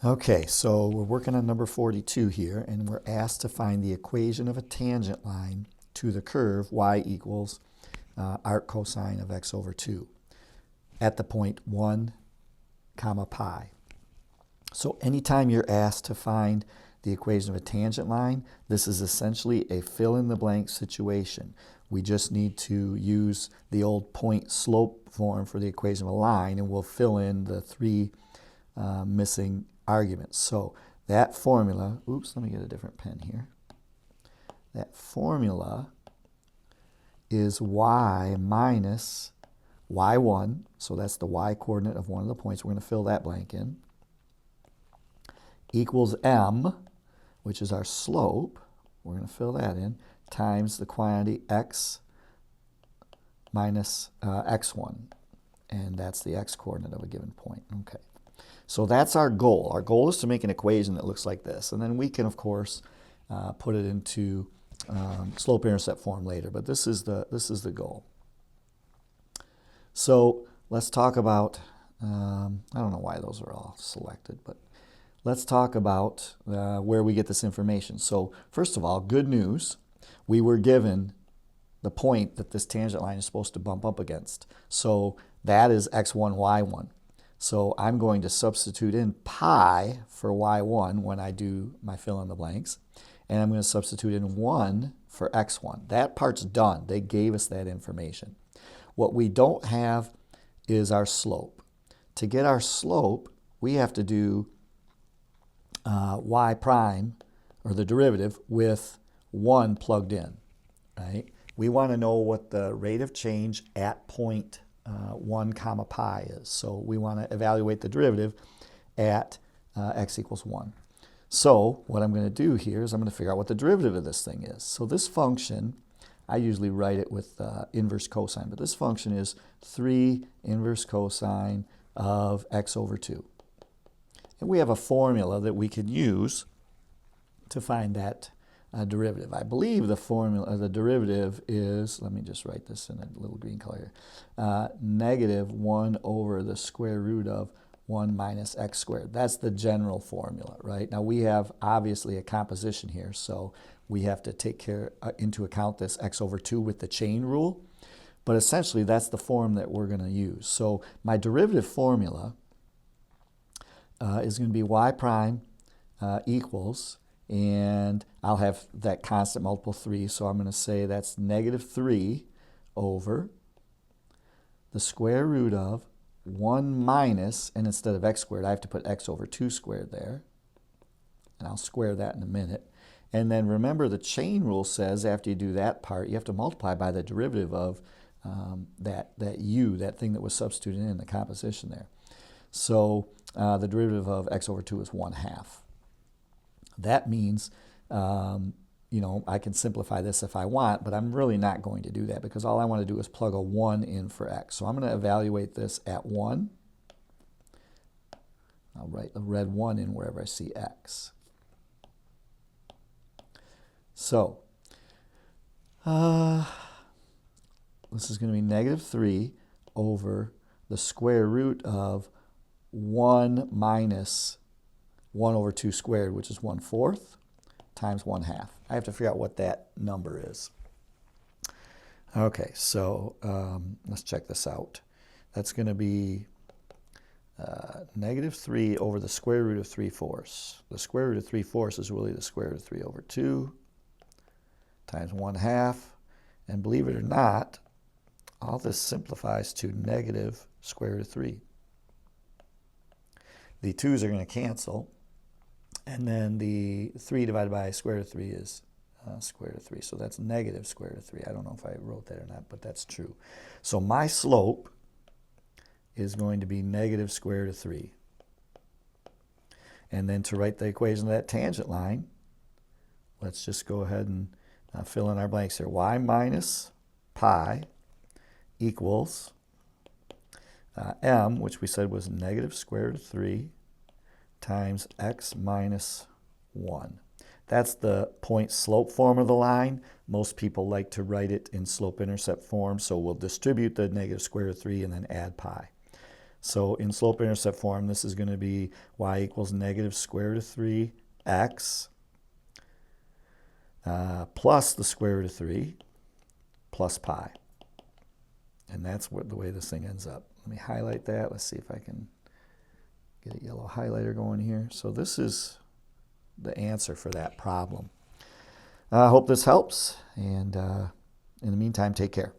Okay, so we're working on number 42 here, and we're asked to find the equation of a tangent line to the curve y equals arc cosine of x over 2 at the point 1 comma pi. So anytime you're asked to find the equation of a tangent line, this is essentially a fill-in-the-blank situation. We just need to use the old point-slope form for the equation of a line, and we'll fill in the three missing arguments. So that formula, oops, let me get a different pen here. That formula is y minus y1, so that's the y coordinate of one of the points. We're going to fill that blank in, equals m, which is our slope. We're going to fill that in, times the quantity x minus x1, and that's the x coordinate of a given point. Okay. So that's our goal. Our goal is to make an equation that looks like this. And then we can, of course, put it into slope-intercept form later. But this is the goal. So let's talk about, I don't know why those are all selected, but let's talk about where we get this information. So first of all, good news. We were given the point that this tangent line is supposed to bump up against. So that is x1, y1. So I'm going to substitute in pi for y1 when I do my fill in the blanks. And I'm going to substitute in 1 for x1. That part's done. They gave us that information. What we don't have is our slope. To get our slope, we have to do y prime, or the derivative, with 1 plugged in. Right? We want to know what the rate of change at point 1 comma pi is. So we want to evaluate the derivative at x equals 1. So what I'm going to do here is I'm going to figure out what the derivative of this thing is. So this function, I usually write it with inverse cosine, but this function is 3 inverse cosine of x over 2. And we have a formula that we can use to find that derivative. I believe the formula, the derivative is, let me just write this in a little green color here, negative 1 over the square root of 1 minus x squared. That's the general formula, right? Now we have obviously a composition here, so we have to take into account this x over 2 with the chain rule, but essentially that's the form that we're going to use. So my derivative formula is going to be y prime equals, and I'll have that constant multiple 3, so I'm going to say that's negative 3 over the square root of 1 minus, and instead of x squared, I have to put x over 2 squared there. And I'll square that in a minute. And then remember, the chain rule says after you do that part, you have to multiply by the derivative of that thing that was substituted in the composition there. So the derivative of x over 2 is 1/2. That means, you know, I can simplify this if I want, but I'm really not going to do that because all I want to do is plug a 1 in for x. So I'm going to evaluate this at 1. I'll write a red 1 in wherever I see x. So this is going to be negative 3 over the square root of 1 minus 1 over 2 squared, which is 1/4, times 1/2. I have to figure out what that number is. Okay, so let's check this out. That's going to be negative 3 over the square root of 3/4. The square root of 3/4 is really the square root of 3 over 2 times 1/2. And believe it or not, all this simplifies to negative square root of 3. The 2's are going to cancel. And then the 3 divided by square root of 3 is square root of 3. So that's negative square root of 3. I don't know if I wrote that or not, but that's true. So my slope is going to be negative square root of 3. And then to write the equation of that tangent line, let's just go ahead and fill in our blanks here. Y minus pi equals m, which we said was negative square root of 3, times x minus 1. That's the point slope form of the line. Most people like to write it in slope intercept form, so we'll distribute the negative square root of 3 and then add pi. So in slope-intercept form, this is going to be y equals negative square root of 3x plus the square root of 3 plus pi. And that's the way this thing ends up. Let me highlight that. Let's see if I can get a yellow highlighter going here. So this is the answer for that problem. I hope this helps. And in the meantime, take care.